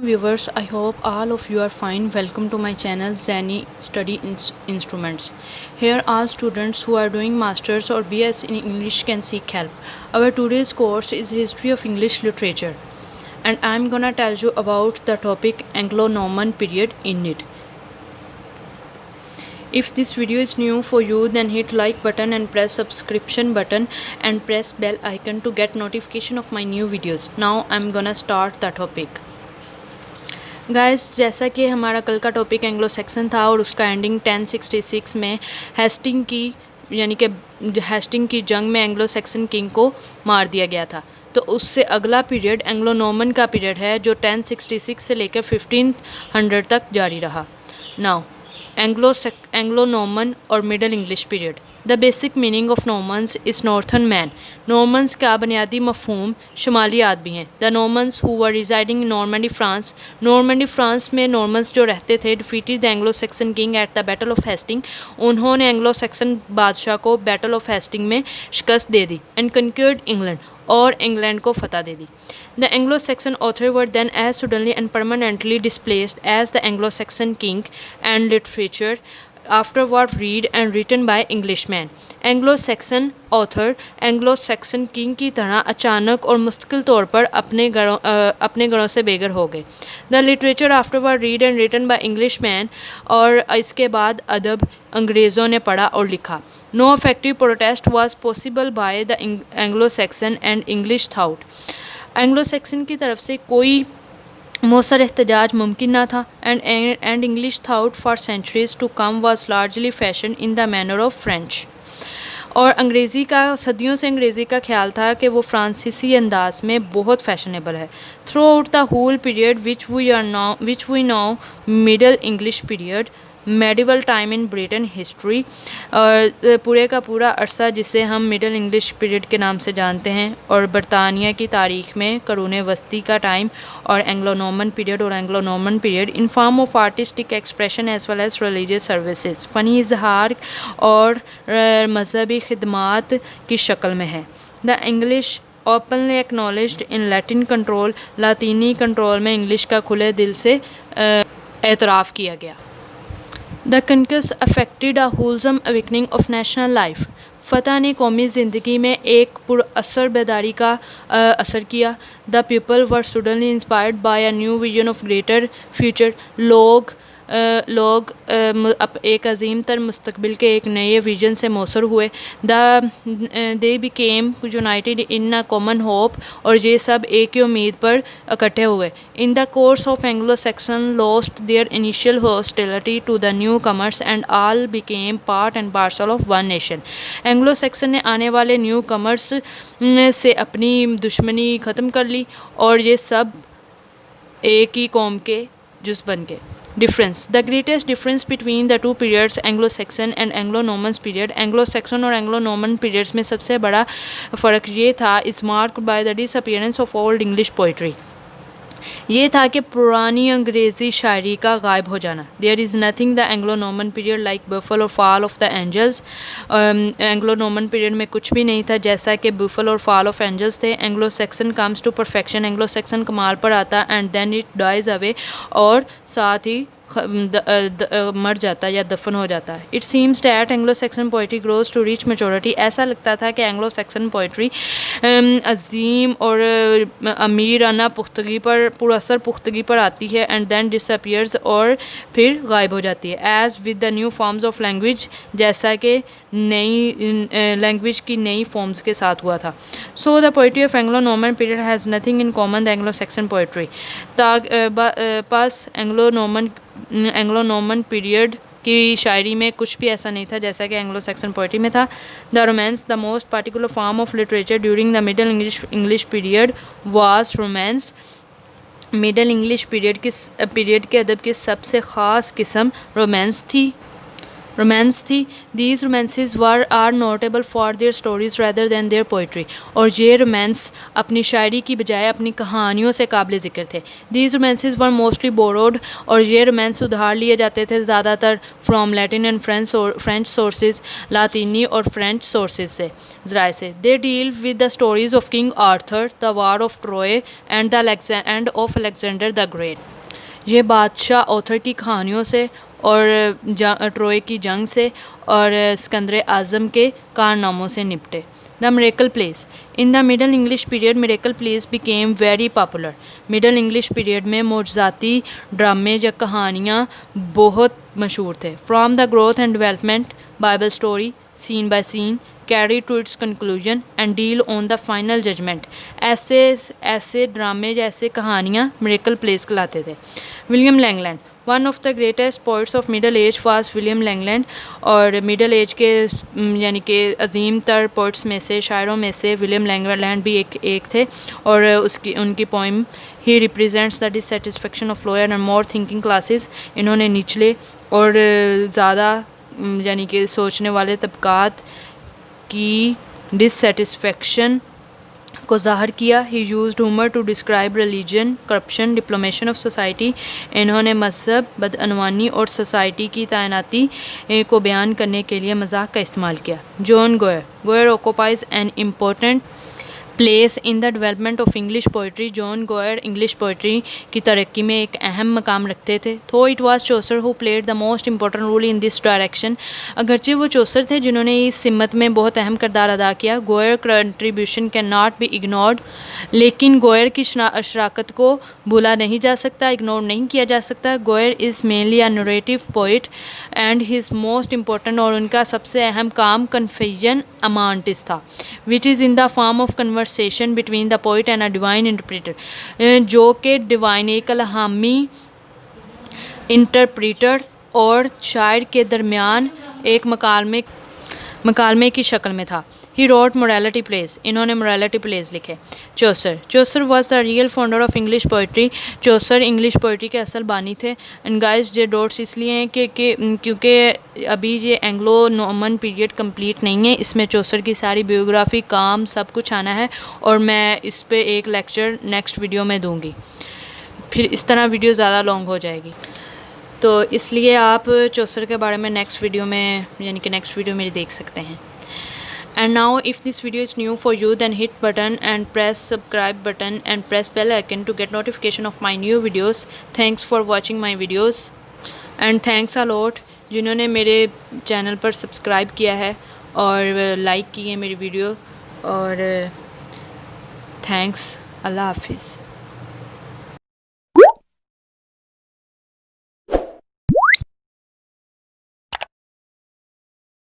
Viewers, I hope all of you are fine. Welcome to my channel Zani Study Instruments. Here all students who are doing masters or BS in English can seek help. Our today's course is History of English Literature, and I'm gonna tell you about the topic Anglo-Norman period in it. If this video is new for you, then hit like button and press subscription button and press bell icon to get notification of my new videos. Now I'm gonna start the topic. Guys, जैसा कि हमारा कल का topic Anglo section था और उसका ending 1066 में Hasting की जंग में एंग्लो सेक्सन किंग को मार दिया गया था। तो उससे अगला पीरियड एंग्लो नॉर्मन का पीरियड है जो 1066 से लेकर 1500 तक जारी रहा। नाउ एंग्लो नॉर्मन और Middle English period. The basic meaning of Normans is northern man. Normans का बुनियादी मफहूम शुमाली आदमी हैं। The Normans who were residing in Normandy France में नॉर्मन्स जो रहते थे defeated the Anglo Saxon king at the battle of Hastings. उन्होंने एंग्लो सेक्सन बादशाह को बैटल ऑफ हेस्टिंग में शिकस्त दे दी एंड कन्क्वर्ड इंग्लैंड, और इंग्लैंड को फतह दे दी। The Anglo Saxon author were then as suddenly and permanently displaced as the Anglo Saxon king and literature afterward read and written by Englishmen. Anglo Saxon author Anglo Saxon king की तरह अचानक और मुस्तकिल तौर पर अपने गढ़ों से बेघर हो गए। The literature afterward read and written by Englishman, और इसके बाद अदब अंग्रेज़ों ने पढ़ा और लिखा। No effective protest was possible by the Anglo Saxon and English thought. Anglo Saxon की तरफ से कोई मौसर एहतजाज मुमकिन ना था। And English thought for centuries to come was largely fashion in the manner of French. और सदियों से अंग्रेज़ी का ख्याल था कि वो फ्रांसीसी अंदाज में बहुत फैशनेबल है। Throughout the whole period which we now Middle English period, medieval time in Britain history, और पूरे का पूरा अरसा जिसे हम मिडल इंग्लिश पीरियड के नाम से जानते हैं, और बरतानिया की तारीख़ में करून वस्ती का टाइम और Anglo Norman period in form of artistic expression as well as religious services, फ़नी इजहार और मजहबी खिदमात की शक्ल में है। The English openly acknowledged in Latin control, लातीनी कंट्रोल में इंग्लिश का खुले दिल से एतराफ़ किया गया। The conquest affected a wholesome awakening of national life. फ़तह ने कौमी ज़िंदगी में एक पुरअसर बेदारी का असर किया। The people were suddenly inspired by a new vision of greater future. लोग एक अजीम तर मुस्तकबिल के एक नए विजन से मौसर हुए। They became United in a common hope, और ये सब एक ही उम्मीद पर इकट्ठे हो गए। In the course of Anglo Saxon lost their initial hostility to the new comers and all became part and parcel of one nation. Anglo Saxon ने आने वाले न्यू कमर्स से अपनी दुश्मनी ख़त्म कर ली, और ये सब एक ही कौम के जुज़ बन गए। Difference. The greatest difference between the two periods Anglo Saxon and Anglo Norman period. Anglo section और एंग्लो नॉर्मन पीरियड्स में सबसे बड़ा फ़र्क ये था, is marked by the disappearance of old English poetry. ये था कि पुरानी अंग्रेज़ी शायरी का गायब हो जाना। There is nothing the Anglo Norman period like Beowulf और fall of the angels. Anglo Norman period में कुछ भी नहीं था जैसा कि बुफल और फॉल ऑफ एंजल्स थे। Anglo Saxon comes to perfection. Anglo Saxon कमाल पर आता and then it dies away, और साथ ही मर जाता या दफन हो जाता है। It seems that Anglo Saxon poetry grows to reach maturity. ऐसा लगता था कि एंग्लो सेक्सन पोइट्री अजीम और अमीराना पुरअसर पुख्तगी पर आती है एंड देन डिसअपीयर्स, और फिर गायब हो जाती है। As with the new forms of language, जैसा कि नई लैंग्वेज की नई फॉर्म्स के साथ हुआ था। So the poetry of Anglo Norman period has nothing in common the Anglo Saxon poetry. Pass Anglo Norman period की शायरी में कुछ भी ऐसा नहीं था जैसा कि एंग्लो सेक्सन पोइट्री में था। The romance, the most particular form of literature during the Middle English period was romance. Middle English period के अदब की सबसे ख़ास किस्म रोमांस थी। रोमांस थी। These romances were are notable for their stories rather than their poetry, और ये रोमांस अपनी शायरी की बजाय अपनी कहानियों से काबिल ज़िक्र थे। These romances were mostly borrowed, और ये रोमांस उधार लिए जाते थे ज़्यादातर from Latin and French sources, लातीनी और फ्रेंच सोर्सेज से ज़राए से। They deal with the stories of King Arthur, the war of Troy and of Alexander the Great. ये बादशाह ऑथर की कहानियों से और ट्रोय की जंग से और सिकंदर आज़म के कारनामों से निपटे। The miracle plays in the Middle English period, miracle plays became very popular. Middle English period में मोजज़ाती ड्रामे या कहानियाँ बहुत मशहूर थे। From the growth and development, Bible story scene by scene carry to its conclusion and deal on the final judgement. ऐसे ड्रामे या ऐसे कहानियाँ मिरेकल प्लेस कहलाते थे। William Langland, one of the greatest poets of Middle Age was William Langland, और middle age के यानी कि अजीम तर पोइट्स में से, शायरों में से विलियम लैंगलैंड भी एक थे। और उनकी poem he represents the dissatisfaction of lower and more thinking classes, इन्होंने निचले और ज़्यादा यानी कि सोचने वाले तबकात की डिससेटिस्फेक्शन को ज़ाहिर किया। He used humour to describe religion, corruption, deformation of society, इन्होंने मज़हब, बदअनवानी और सोसाइटी की तैनाती को बयान करने के लिए मज़ाक का इस्तेमाल किया। John Gower occupies an important place in the development of English poetry. John Gower English poetry की तरक्की में एक अहम मकाम रखते थे। Though it was Chaucer who played the most important role in this direction, अगरचे वो चौसर थे जिन्होंने इस सिमत में बहुत अहम किरदार अदा किया। GoAir contribution can not be ignored, लेकिन गोयर की शराकत को भूला नहीं जा सकता, इग्नोर नहीं किया जा सकता। GoAir is mainly a narrative poet and his most important, और उनका सबसे अहम काम कन्फ्यूजन अमांटिस था, which is in the form of conversation between the poet and a divine interpreter, जो कि डिवाइन एक अलहामी इंटरप्रेटर और शायर के दरमियान एक मकालमे की शक्ल में था। ही रोट मोरालिटी प्लेस, इन्होंने मोरालिटी प्लेस लिखे। Chaucer was the real founder of English poetry, Chaucer English poetry के असल बानी थे। एंड गाइस ये डॉट्स इसलिए हैं कि क्योंकि अभी ये एंग्लो नॉर्मन पीरियड कंप्लीट नहीं है, इसमें चौसर की सारी बायोग्राफी काम सब कुछ आना है, और मैं इस पे एक लेक्चर नेक्स्ट वीडियो में दूँगी, फिर इस तरह वीडियो ज़्यादा लॉन्ग हो जाएगी, तो इसलिए आप चौसर के बारे में नेक्स्ट वीडियो में यानी कि नेक्स्ट वीडियो मेरी देख सकते हैं। And now if this video is new for you, then hit button and press subscribe button and press bell icon to get notification of my new videos. Thanks for watching my videos and thanks a lot जिन्होंने मेरे channel पर subscribe किया है और like की है मेरी video, और थैंक्स। अल्लाह हाफिज़।